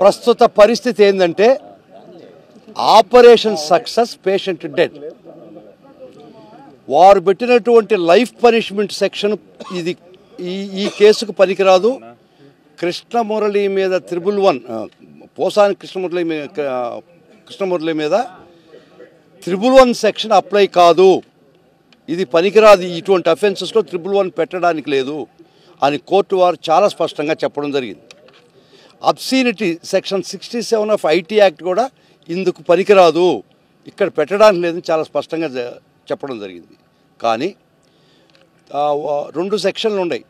ప్రస్తుత పరిస్థితి ఏంటంటే ఆపరేషన్ సక్సెస్, పేషెంట్ డెడ్. వారు పెట్టినటువంటి లైఫ్ పనిష్మెంట్ సెక్షన్ ఇది ఈ కేసుకు పనికిరాదు. కృష్ణమురళి మీద 111 పోసాని కృష్ణమురళి మీద 111 సెక్షన్ అప్లై కాదు. ఇది పనికిరాదు, ఇటువంటి అఫెన్సెస్లో 111 పెట్టడానికి లేదు అని కోర్టు వారు చాలా స్పష్టంగా చెప్పడం జరిగింది. Obscenity section 67 of IT act కూడా ఇందుకు పనికిరాదు, ఇక్కడ పెట్టడానికి లేదని చాలా స్పష్టంగా చెప్పడం జరిగింది. కానీ 2 సెక్షన్లు ఉన్నాయి.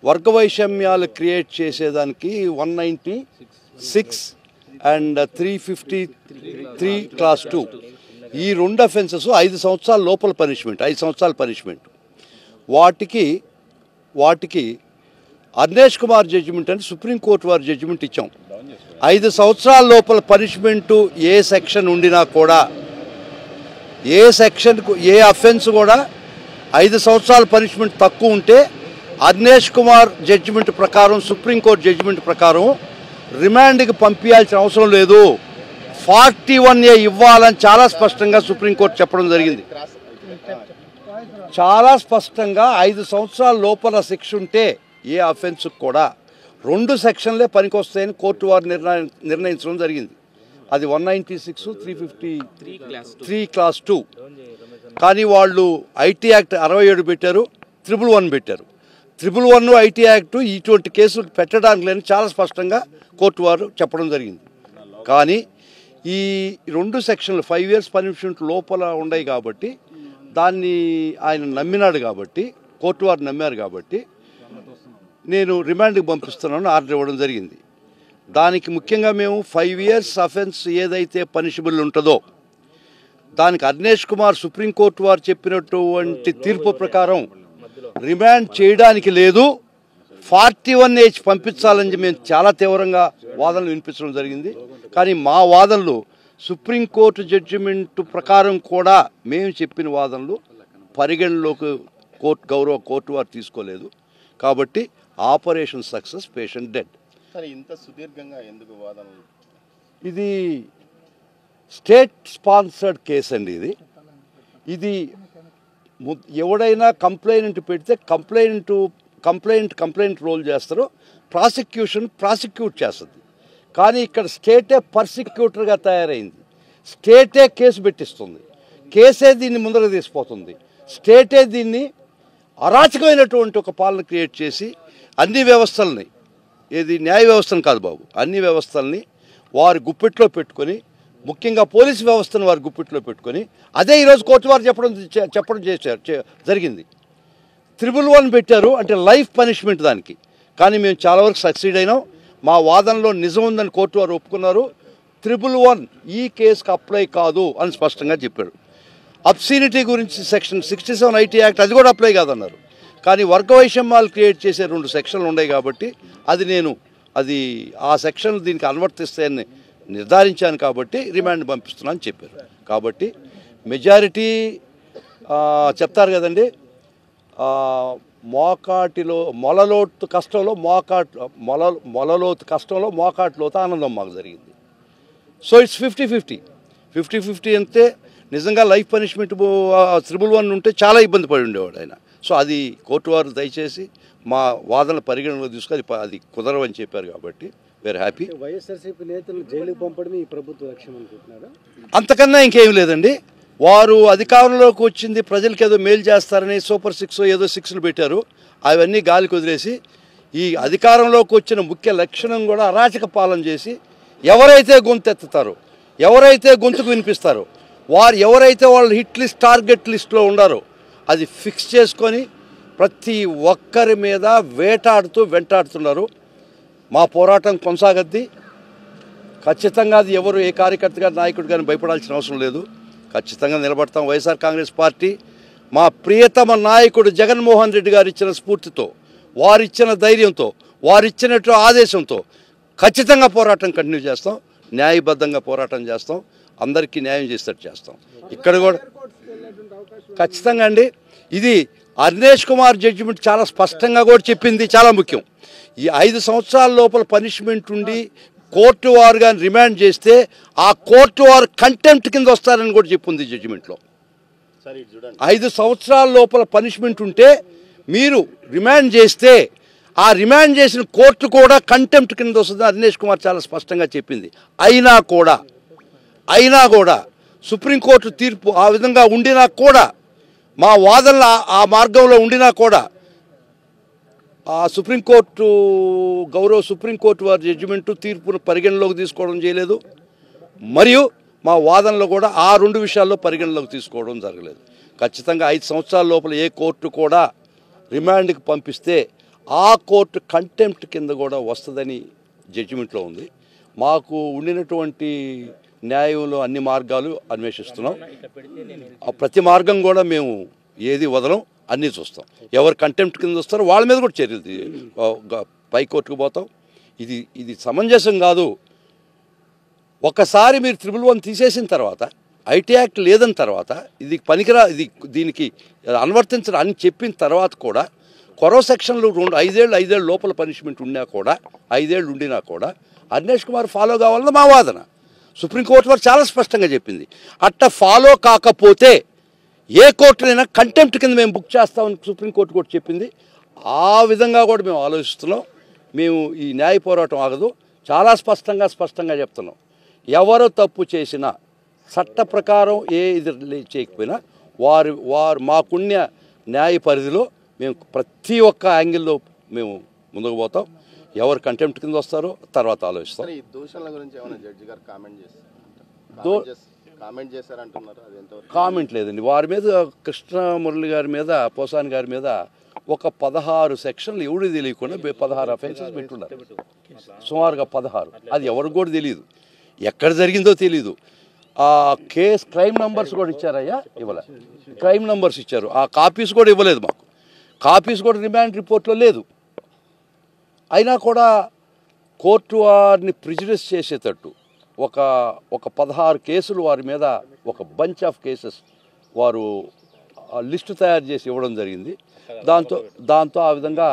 వర్గ వైషమ్యాలు క్రియేట్ చేసేదానికి 196 అండ్ 353 క్లాస్ 2 ఈ 2 అఫెన్సెస్ 5 సంవత్సరాల లోపల పనిష్మెంట్, 5 సంవత్సరాల పనిష్మెంట్. వాటికి అర్నేష్ కుమార్ జడ్జిమెంట్ అని సుప్రీంకోర్టు వారి జడ్జిమెంట్ ఇచ్చాం. 5 సంవత్సరాల లోపల పనిష్మెంటు ఏ సెక్షన్ ఉండినా కూడా, ఏ సెక్షన్కు ఏ అఫెన్స్ కూడా 5 సంవత్సరాల పనిష్మెంట్ తక్కువ ఉంటే అర్నేష్ కుమార్ జడ్జిమెంట్ ప్రకారం, సుప్రీంకోర్టు జడ్జిమెంట్ ప్రకారం రిమాండ్కి పంపించాల్సిన అవసరం లేదు, 41A ఇవ్వాలని చాలా స్పష్టంగా సుప్రీంకోర్టు చెప్పడం జరిగింది. చాలా స్పష్టంగా 5 సంవత్సరాల లోపల శిక్ష ఉంటే ఏ అఫెన్స్కి కూడా 2 సెక్షన్లే పనికొస్తాయని కోర్టు వారు నిర్ణయించడం జరిగింది. అది 196, 353 క్లాస్ 2. కానీ వాళ్ళు ఐటీ యాక్ట్ 67 పెట్టారు, 111 పెట్టారు. 111 ఐటీ యాక్ట్ ఇటువంటి కేసులు పెట్టడానికి లేని చాలా స్పష్టంగా కోర్టు వారు చెప్పడం జరిగింది. కానీ ఈ 2 సెక్షన్లు 5 years పనిష్మెంట్ లోపల ఉన్నాయి కాబట్టి దాన్ని ఆయన నమ్మినాడు కాబట్టి, కోర్టు వారు నమ్మారు కాబట్టి నేను రిమాండ్కి పంపిస్తున్నాను ఆర్డర్ ఇవ్వడం జరిగింది. దానికి ముఖ్యంగా మేము 5 years అఫెన్స్ ఏదైతే పనిషబుల్ ఉంటుందో దానికి అర్నేష్ కుమార్ సుప్రీంకోర్టు వారు చెప్పినటువంటి తీర్పు ప్రకారం రిమాండ్ చేయడానికి లేదు, 41A పంపించాలని మేము చాలా తీవ్రంగా వాదనలు వినిపించడం జరిగింది. కానీ మా వాదనలు సుప్రీంకోర్టు జడ్జిమెంట్ ప్రకారం కూడా మేము చెప్పిన వాదనలు పరిగణలోకి గౌరవ కోర్టు వారు తీసుకోలేదు. కాబట్టి ఆపరేషన్ సక్సెస్, పేషెంట్ డెడ్. ఇంత సుదీర్ఘంగా ఎందుకు వాదనలు? ఇది స్టేట్ స్పాన్సర్డ్ కేసు అండి. ఇది ఎవడైనా కంప్లైంట్ పెడితే కంప్లైంట్ రోల్ చేస్తారు, ప్రాసిక్యూట్ చేస్తుంది. కానీ ఇక్కడ స్టేటే పర్సిక్యూటర్గా తయారైంది, స్టేటే కేసు పెట్టిస్తుంది, కేసే దీన్ని ముందర తీసిపోతుంది, స్టేటే దీన్ని అరాచకమైనటువంటి ఒక పాలన క్రియేట్ చేసి అన్ని వ్యవస్థల్ని, ఏది న్యాయ వ్యవస్థను కాదు బాబు, అన్ని వ్యవస్థల్ని వారి గుప్పిట్లో పెట్టుకొని, ముఖ్యంగా పోలీసు వ్యవస్థను వారి గుప్పిట్లో పెట్టుకొని, అదే ఈరోజు కోర్టు వారు చెప్పడం జరిగింది. 111 పెట్టారు అంటే లైఫ్ పనిష్మెంట్ దానికి. కానీ మేము చాలా వరకు సక్సీడ్ అయినాం, మా వాదనలో నిజం ఉందని కోర్టు వారు ఒప్పుకున్నారు. 111 ఈ కేసుకు అప్లై కాదు అని స్పష్టంగా చెప్పాడు. అబ్సీనిటీ గురించి సెక్షన్ 67 ఐటీ యాక్ట్ అది కూడా అప్లై కాదన్నారు. కానీ వర్గ వైషమ్యాలు క్రియేట్ చేసే 2 సెక్షన్లు ఉన్నాయి కాబట్టి అది ఆ సెక్షన్ దీనికి అనువర్తిస్తాయని నిర్ధారించాను కాబట్టి రిమాండ్ పంపిస్తున్నాను చెప్పారు. కాబట్టి మెజారిటీ చెప్తారు కదండి, మోకాటిలో మొలలోతు కష్టంలో మొలలోతు కష్టంలో మోకాటిలోతు ఆనందం మాకు జరిగింది. సో ఇట్స్ 50-50 అంతే. నిజంగా లైఫ్ పనిష్మెంట్ 111 ఉంటే చాలా ఇబ్బంది పడి ఉండేవాడు ఆయన. సో అది కోర్టు వారు దయచేసి మా వాదన పరిగణనలో తీసుకొని అది కుదరవని చెప్పారు కాబట్టి వేర్ హ్యాపీ. వైఎస్ఆర్సీపీ నేతలు జైలుకు పంపడమే ఈ ప్రభుత్వ లక్ష్యం అనుకుంటున్నారా? అంతకన్నా ఇంకేం లేదండి. వారు అధికారంలోకి వచ్చింది ప్రజలకు ఏదో మేలు చేస్తారని సూపర్ 6 ఏదో 6లు పెట్టారు, అవన్నీ గాలికి వదిలేసి ఈ అధికారంలోకి వచ్చిన ముఖ్య లక్షణం కూడా అరాచక పాలన చేసి ఎవరైతే గొంతెత్తుతారో, ఎవరైతే గొంతుకు వినిపిస్తారో, ఎవరైతే వాళ్ళ హిట్ లిస్ట్ టార్గెట్ లిస్ట్లో ఉండారో అది ఫిక్స్ చేసుకొని ప్రతి ఒక్కరి మీద వెంటాడుతున్నారు. మా పోరాటం కొనసాగద్ది. ఖచ్చితంగా అది ఎవరు ఏ కార్యకర్త గారి నాయకుడు కానీ భయపడాల్సిన అవసరం లేదు. ఖచ్చితంగా నిలబడతాం. వైఎస్ఆర్ కాంగ్రెస్ పార్టీ మా ప్రియతమ నాయకుడు జగన్మోహన్ రెడ్డి గారు ఇచ్చిన స్ఫూర్తితో, వారిచ్చిన ధైర్యంతో, వారిచ్చినట్టు ఆదేశంతో ఖచ్చితంగా పోరాటం కంటిన్యూ చేస్తాం. న్యాయబద్ధంగా పోరాటం చేస్తాం. అందరికీ న్యాయం చేసేటట్టు చేస్తాం. ఇక్కడ కూడా ఖచ్చితంగా అండి. ఇది అర్నేష్ కుమార్ జడ్జిమెంట్ చాలా స్పష్టంగా కూడా చెప్పింది, చాలా ముఖ్యం. ఈ 5 సంవత్సరాల లోపల పనిష్మెంట్ ఉండి కోర్టు వారు కానీ రిమాండ్ చేస్తే ఆ కోర్టు వారు కంటెంప్ట్ కింద వస్తారని కూడా చెప్పింది జడ్జిమెంట్లో. 5 సంవత్సరాల లోపల పనిష్మెంట్ ఉంటే మీరు రిమాండ్ చేస్తే ఆ రిమాండ్ చేసిన కోర్టు కూడా కంటెంప్ట్ కింద వస్తుంది. అర్నేష్ కుమార్ చాలా స్పష్టంగా చెప్పింది. అయినా కూడా సుప్రీంకోర్టు తీర్పు ఆ విధంగా ఉండినా కూడా, మా వాదనలు ఆ మార్గంలో ఉండినా కూడా ఆ గౌరవ సుప్రీంకోర్టు వారి జడ్జిమెంటు తీర్పును పరిగణలోకి తీసుకోవడం చేయలేదు. మరియు మా వాదనలో కూడా ఆ 2 విషయాల్లో పరిగణలోకి తీసుకోవడం జరగలేదు. ఖచ్చితంగా 5 సంవత్సరాల లోపల ఏ కోర్టు కూడా రిమాండ్కి పంపిస్తే ఆ కోర్టు కంటెంప్ట్ కింద కూడా వస్తుందని జడ్జిమెంట్లో ఉంది. మాకు ఉండినటువంటి న్యాయంలో అన్ని మార్గాలు అన్వేషిస్తున్నాం. ప్రతి మార్గం కూడా మేము ఏది వదలం, అన్నీ చూస్తాం. ఎవరు కంటెంప్ట్ కింద వస్తారో వాళ్ళ మీద కూడా చర్యలు పైకోర్టుకు పోతాం. ఇది సమంజసం కాదు. ఒకసారి మీరు 111 తీసేసిన తర్వాత, ఐటీ యాక్ట్ లేదని తర్వాత, ఇది దీనికి అనువర్తించడం అని చెప్పిన తర్వాత కూడా కొరవ సెక్షన్లు 5 ఏళ్ళు లోపల పనిష్మెంట్ ఉన్నా కూడా, 5 ఏళ్ళు ఉండినా కూడా అర్నేష్ కుమార్ ఫాలో కావాలన్న మా వాదన. సుప్రీంకోర్టు వారు చాలా స్పష్టంగా చెప్పింది. అట్ట ఫాలో కాకపోతే ఏ కోర్టునైనా కంటెంప్ట్ కింద మేము బుక్ చేస్తామని సుప్రీంకోర్టు కూడా చెప్పింది. ఆ విధంగా కూడా మేము ఆలోచిస్తున్నాం. మేము ఈ న్యాయ పోరాటం ఆగదు. చాలా స్పష్టంగా చెప్తున్నాం. ఎవరు తప్పు చేసినా చట్ట ప్రకారం ఇది చేయకపోయినా వారు మాకున్న న్యాయ పరిధిలో మేము ప్రతి ఒక్క యాంగిల్లో మేము ముందుకు పోతాం. ఎవరు కంటెంప్ట్ కింద వస్తారో తర్వాత ఆలోచిస్తాం. ఈ దూషణల గురించి ఏమైనా జడ్జి గారు కామెంట్ చేశారంటున్నారు? అది ఎంతవరకు? కామెంట్ లేదండి. వారి మీద కృష్ణమురళి గారి మీద, పోసాని గారి మీద ఒక 16 సెక్షన్లు ఎవరు తెలియకుండా 16 అఫెన్సెస్ పెట్టున్నారు. సుమారుగా 16. అది ఎవరికి కూడా తెలియదు, ఎక్కడ జరిగిందో తెలియదు. ఆ కేసు క్రైమ్ నంబర్స్ కూడా ఇచ్చారయ్యా, ఇవ్వలే. క్రైమ్ నంబర్స్ ఇచ్చారు, ఆ కాపీస్ కూడా ఇవ్వలేదు మాకు. కాపీస్ కూడా రిమాండ్ రిపోర్ట్లో లేదు. అయినా కూడా కోర్టు వారిని ప్రిజుడిస్ చేసేటట్టు ఒక 16 కేసులు వారి మీద, ఒక బంచ్ ఆఫ్ కేసెస్ వారు లిస్టు తయారు చేసి ఇవ్వడం జరిగింది. దాంతో ఆ విధంగా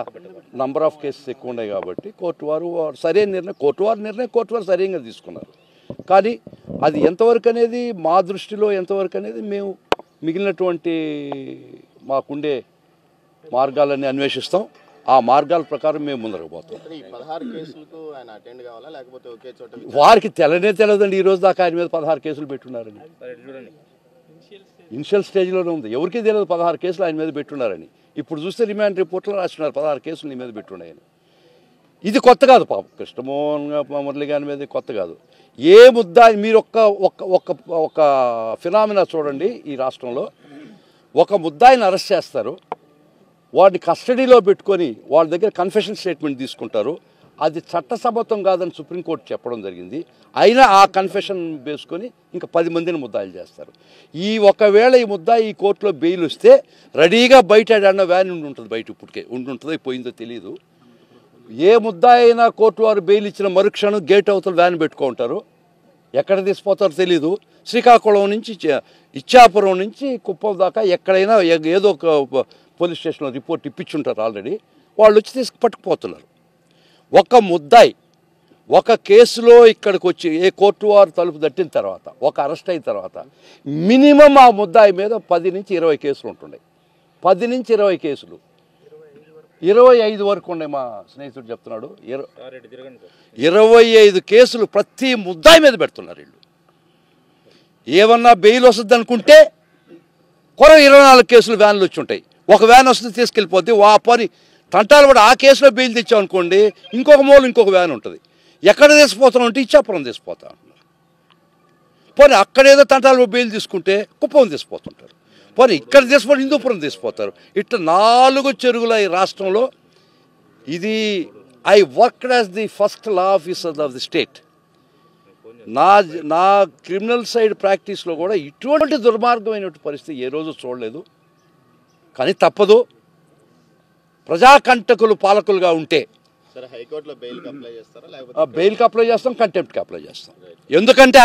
నంబర్ ఆఫ్ కేసెస్ ఎక్కువ ఉన్నాయి కాబట్టి కోర్టు వారు సరైన నిర్ణయం, కోర్టు వారు సరైనగా తీసుకున్నారు. కానీ అది ఎంతవరకు అనేది మా దృష్టిలో ఎంతవరకు అనేది మేము మిగిలినటువంటి మాకుండే మార్గాలన్నీ అన్వేషిస్తాం. ఆ మార్గాల ప్రకారం మేము ముందరకు పోతాం. వారికి తెలియదండి ఈ రోజు దాకా ఆయన మీద 16 కేసులు పెట్టున్నారని. ఇనిషియల్ స్టేజ్లోనే ఉంది, ఎవరికీ తెలియదు 16 కేసులు ఆయన మీద పెట్టున్నారని. ఇప్పుడు చూస్తే రిమాండ్ రిపోర్ట్లో రాస్తున్నారు 16 కేసులు నీ మీద పెట్టున్నాయని. ఇది కొత్త కాదు పాపం, కృష్ణమోహన్ మురళి గారి మీద కొత్త కాదు. ఏ ముద్దా మీరు ఒక ఫినామినా చూడండి. ఈ రాష్ట్రంలో ఒక ముద్దాయిని అరెస్ట్ చేస్తారు, వాడిని కస్టడీలో పెట్టుకొని వాళ్ళ దగ్గర కన్ఫెషన్ స్టేట్మెంట్ తీసుకుంటారు. అది చట్టసమ్మతం కాదని సుప్రీంకోర్టు చెప్పడం జరిగింది. అయినా ఆ కన్ఫెషన్ వేసుకొని ఇంకా 10 మందిని ముద్దాయిలు చేస్తారు. ఒకవేళ ఈ ముద్దాయి ఈ కోర్టులో బెయిల్ వస్తే రెడీగా బయట అన్న వ్యాన్ ఉంటుంది, బయట ఇప్పటికే ఉంటుందో పోయిందో తెలియదు. ఏ ముద్దాయి అయినా కోర్టు వారు బెయిల్ ఇచ్చిన మరుక్షణం గేట్ అవతల వ్యాన్ పెట్టుకుంటారు. ఎక్కడ తీసిపోతారో తెలీదు. శ్రీకాకుళం నుంచి ఇచ్చాపురం నుంచి కుప్పం దాకా ఎక్కడైనా ఏదో ఒక పోలీస్ స్టేషన్లో రిపోర్ట్ ఇప్పించుంటారు ఆల్రెడీ. వాళ్ళు వచ్చి పట్టుకుపోతున్నారు. ఒక ముద్దాయి ఒక కేసులో ఇక్కడికి వచ్చి ఏ కోర్టు వారు తలుపు తట్టిన తర్వాత, ఒక అరెస్ట్ అయిన తర్వాత మినిమం ఆ ముద్దాయి మీద 10 నుంచి 20 కేసులు ఉంటున్నాయి. 10 నుంచి 20 కేసులు, 25 వరకు ఉన్నాయి. మా స్నేహితుడు చెప్తున్నాడు 25 కేసులు ప్రతి ముద్దాయి మీద పెడుతున్నారు వీళ్ళు. ఏమన్నా బెయిల్ వస్తుంది అనుకుంటే 24 కేసులు వ్యాన్లు వచ్చి ఉంటాయి. ఒక వ్యాన్ వస్తుంది తీసుకెళ్ళిపోద్ది. పని తంటాలు కూడా ఆ కేసులో బెయిల్ తెచ్చామనుకోండి, ఇంకొక మూల ఇంకొక వ్యాన్ ఉంటుంది. ఎక్కడ తీసిపోతాం అంటే ఇచ్చాపురం తీసిపోతా అంటున్నారు. పోనీ అక్కడేదో తంటాలు బెయిల్ తీసుకుంటే కుప్పం తీసిపోతుంటారు. పోనీ ఇక్కడ తీసిపోతే హిందూపురం తీసిపోతారు. ఇట్లా 4 చెరుగుల ఈ రాష్ట్రంలో. ఇది I worked as the first law officer of the state. నా క్రిమినల్ సైడ్ ప్రాక్టీస్లో కూడా ఇటువంటి దుర్మార్గమైన పరిస్థితి ఏ రోజు చూడలేదు. కానీ తప్పదు, ప్రజాకంటకులు పాలకులుగా ఉంటే బెయిల్కి అప్లై చేస్తాం, కంటెంప్ట్కి అప్లై చేస్తాం. ఎందుకంటే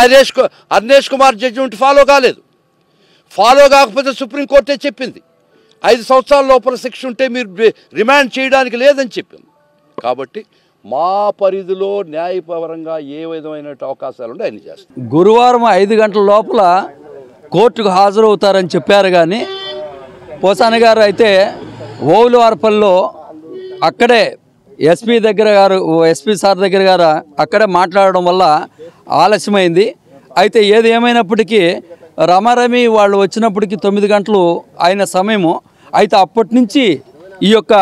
అర్నేష్ కుమార్ జడ్జిమెంట్ ఫాలో కాలేదు. ఫాలో కాకపోతే సుప్రీంకోర్టే చెప్పింది 5 సంవత్సరాల లోపల శిక్ష ఉంటే మీరు రిమాండ్ చేయడానికి లేదని చెప్పింది. కాబట్టి మా పరిధిలో న్యాయపరంగా ఏ విధమైన అవకాశాలు ఉంటే ఆయన చేస్తాం. గురువారం 5 గంటల లోపల కోర్టుకు హాజరవుతారని చెప్పారు. కానీ పోసాని గారు అయితే ఓవులవారపల్లిలో అక్కడే ఎస్పీ సార్ దగ్గర గారు అక్కడే మాట్లాడడం వల్ల ఆలస్యమైంది. అయితే ఏది ఏమైనప్పటికీ రమారమి వాళ్ళు వచ్చినప్పటికీ 9 గంటలు అయిన సమయము. అయితే అప్పటి నుంచి ఈ యొక్క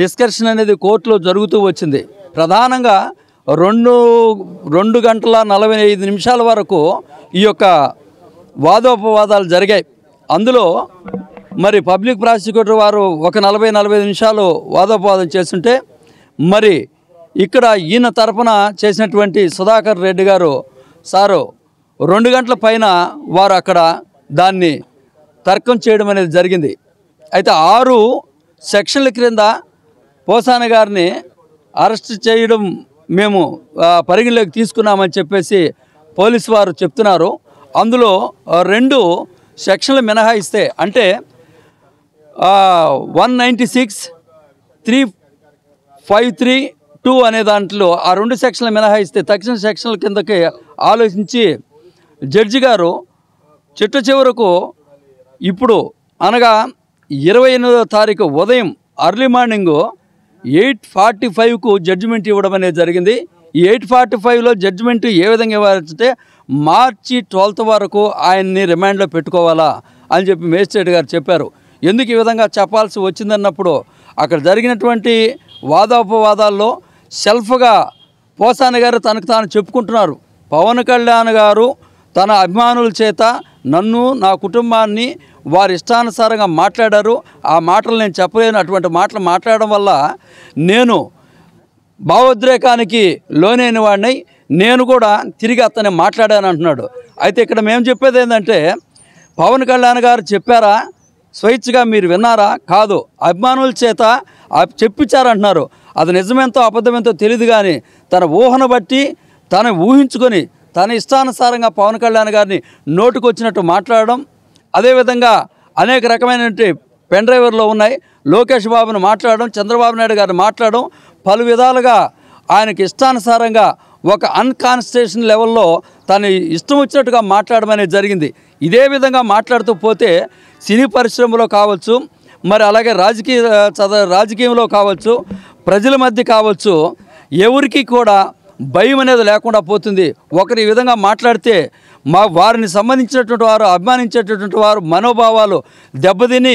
డిస్కషన్ అనేది కోర్టులో జరుగుతూ వచ్చింది. ప్రధానంగా 2 గంటల 45 నిమిషాల వరకు ఈ యొక్క వాదోపవాదాలు జరిగాయి. అందులో మరి పబ్లిక్ ప్రాసిక్యూటర్ వారు ఒక 40-45 నిమిషాలు వాదోపవాదం చేస్తుంటే, మరి ఇక్కడ ఈయన తరపున చేసినటువంటి సుధాకర్ రెడ్డి గారు సారు 2 గంటల పైన వారు అక్కడ దాన్ని తర్కం చేయడం అనేది జరిగింది. అయితే 6 సెక్షన్ల క్రింద పోసాని గారిని అరెస్ట్ చేయడం మేము పరిగణలోకి తీసుకున్నామని చెప్పేసి పోలీసు వారు చెప్తున్నారు. అందులో 2 సెక్షన్లు మినహాయిస్తే, అంటే 196, 353(2) అనే దాంట్లో ఆ 2 సెక్షన్లు మినహాయిస్తే తక్షణ సెక్షన్ల కిందకి ఆలోచించి జడ్జి గారు చిట్ట చివరకు ఇప్పుడు అనగా 28వ తారీఖు ఉదయం అర్లీ మార్నింగ్ 8:45కు జడ్జిమెంట్ ఇవ్వడం అనేది జరిగింది. ఈ 8:45లో జడ్జిమెంట్ ఏ విధంగా ఇవ్వాలంటే మార్చి 12th వరకు ఆయన్ని రిమాండ్లో పెట్టుకోవాలా అని చెప్పి మేజిస్ట్రేట్ గారు చెప్పారు. ఎందుకు ఈ విధంగా చెప్పాల్సి వచ్చిందన్నప్పుడు అక్కడ జరిగినటువంటి వాదోపవాదాల్లో సెల్ఫ్గా పోసాని గారు తనకు తాను చెప్పుకుంటున్నారు. పవన్ కళ్యాణ్ గారు తన అభిమానుల చేత నన్ను, నా కుటుంబాన్ని వారి ఇష్టానుసారంగా మాట్లాడారు. ఆ మాటలు నేను చెప్పలేను. అటువంటి మాటలు మాట్లాడడం వల్ల నేను భావోద్రేకానికి లోనైన వాడిని, నేను కూడా తిరిగి అతన్ని మాట్లాడాను అంటున్నాడు. అయితే ఇక్కడ మేము చెప్పేది ఏంటంటే, పవన్ కళ్యాణ్ గారు చెప్పారా, స్వేచ్ఛగా మీరు విన్నారా? కాదు, అభిమానుల చేత చెప్పించారంటున్నారు. అది నిజమేంతో అబద్ధమేంతో తెలియదు. కానీ తన ఊహను బట్టి తను ఊహించుకొని తన ఇష్టానుసారంగా పవన్ కళ్యాణ్ గారిని నోటుకొచ్చినట్టు మాట్లాడడం, అదేవిధంగా అనేక రకమైనటువంటి పెన్ డ్రైవర్లో ఉన్నాయి. లోకేష్ బాబును మాట్లాడడం, చంద్రబాబు నాయుడు గారిని మాట్లాడడం, పలు విధాలుగా ఆయనకి ఇష్టానుసారంగా ఒక అన్కాన్స్టిట్యూషన్ లెవెల్లో తను ఇష్టం వచ్చినట్టుగా మాట్లాడడం అనేది జరిగింది. ఇదే విధంగా మాట్లాడుతూ పోతే సినీ పరిశ్రమలో కావచ్చు, మరి అలాగే రాజకీయంలో కావచ్చు, ప్రజల మధ్య కావచ్చు, ఎవరికి కూడా భయం అనేది లేకుండా పోతుంది. ఒకరి ఈ విధంగా మాట్లాడితే వారిని సంబంధించినటువంటి వారు, అభిమానించేటటువంటి వారు మనోభావాలు దెబ్బతిని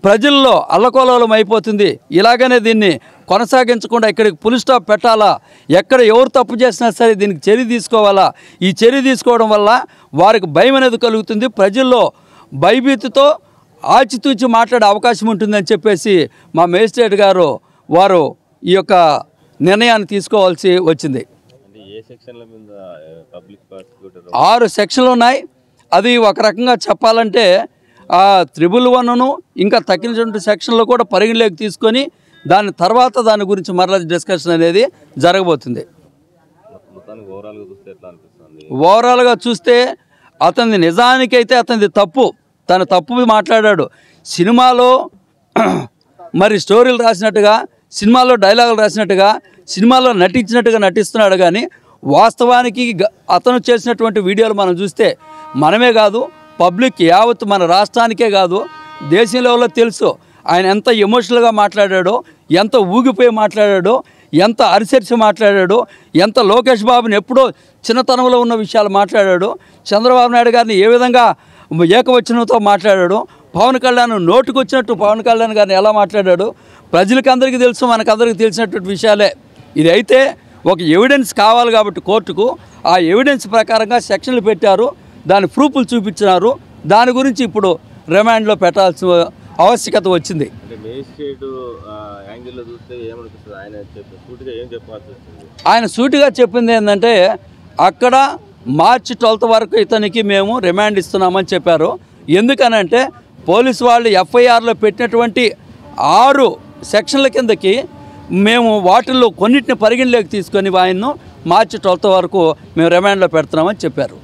ప్రజల్లో అల్లకోలం అయిపోతుంది. ఇలాగనే దీన్ని కొనసాగించకుండా ఇక్కడికి ఫుల్ స్టాప్ పెట్టాలా, ఎక్కడ ఎవరు తప్పు చేసినా సరే దీనికి చర్య తీసుకోవాలా. ఈ చర్య తీసుకోవడం వల్ల వారికి భయం అనేది కలుగుతుంది. ప్రజల్లో భయభీతితో ఆచితూచి మాట్లాడే అవకాశం ఉంటుందని చెప్పేసి మా మేజిస్ట్రేట్ గారు వారు ఈ యొక్క నిర్ణయాన్ని తీసుకోవాల్సి వచ్చింది. 6 సెక్షన్లు ఉన్నాయి. అది ఒక రకంగా చెప్పాలంటే 111ను ఇంకా తగ్గినటువంటి సెక్షన్లో కూడా పరిగణలోకి తీసుకొని దాని తర్వాత దాని గురించి మరలా డిస్కషన్ అనేది జరగబోతుంది. ఓవరాల్గా చూస్తే అతని నిజానికైతే అతనిది తప్పు, తను తప్పు మాట్లాడాడు. సినిమాలో మరి స్టోరీలు రాసినట్టుగా, సినిమాలో డైలాగులు రాసినట్టుగా, సినిమాలో నటించినట్టుగా నటిస్తున్నాడు. కానీ వాస్తవానికి అతను చేసినటువంటి వీడియోలు మనం చూస్తే మనమే కాదు, పబ్లిక్ యావత్ మన రాష్ట్రానికే కాదు దేశం లెవెల్లో తెలుసు ఆయన ఎంత ఎమోషనల్గా మాట్లాడాడో, ఎంత ఊగిపోయి మాట్లాడాడో, ఎంత అరిసెరిసి మాట్లాడాడో, ఎంత లోకేష్ బాబుని ఎప్పుడో చిన్నతనంలో ఉన్న విషయాలు మాట్లాడాడో, చంద్రబాబు నాయుడు గారిని ఏ విధంగా ఏకవచనంతో మాట్లాడాడో, పవన్ కళ్యాణ్ నోటుకొచ్చినట్టు పవన్ కళ్యాణ్ గారిని ఎలా మాట్లాడాడో ప్రజలకు అందరికీ తెలుసు, మనకందరికీ తెలిసినటువంటి విషయాలే. ఇది అయితే ఒక ఎవిడెన్స్ కావాలి కాబట్టి కోర్టుకు ఆ ఎవిడెన్స్ ప్రకారంగా సెక్షన్లు పెట్టారు, దాని ప్రూఫ్లు చూపించినారు. దాని గురించి ఇప్పుడు రిమాండ్లో పెట్టాల్సిన ఆవశ్యకత వచ్చింది. ఆయన సూటిగా చెప్పింది ఏంటంటే, అక్కడ మార్చి 12th వరకు ఇతనికి మేము రిమాండ్ ఇస్తున్నామని చెప్పారు. ఎందుకనంటే పోలీసు వాళ్ళు ఎఫ్ఐఆర్లో పెట్టినటువంటి 6 సెక్షన్ల కిందకి మేము వాటిల్లో కొన్నిటిని పరిగణలోకి తీసుకొని ఆయన్ను మార్చి 12th వరకు మేము రిమాండ్లో పెడుతున్నామని చెప్పారు.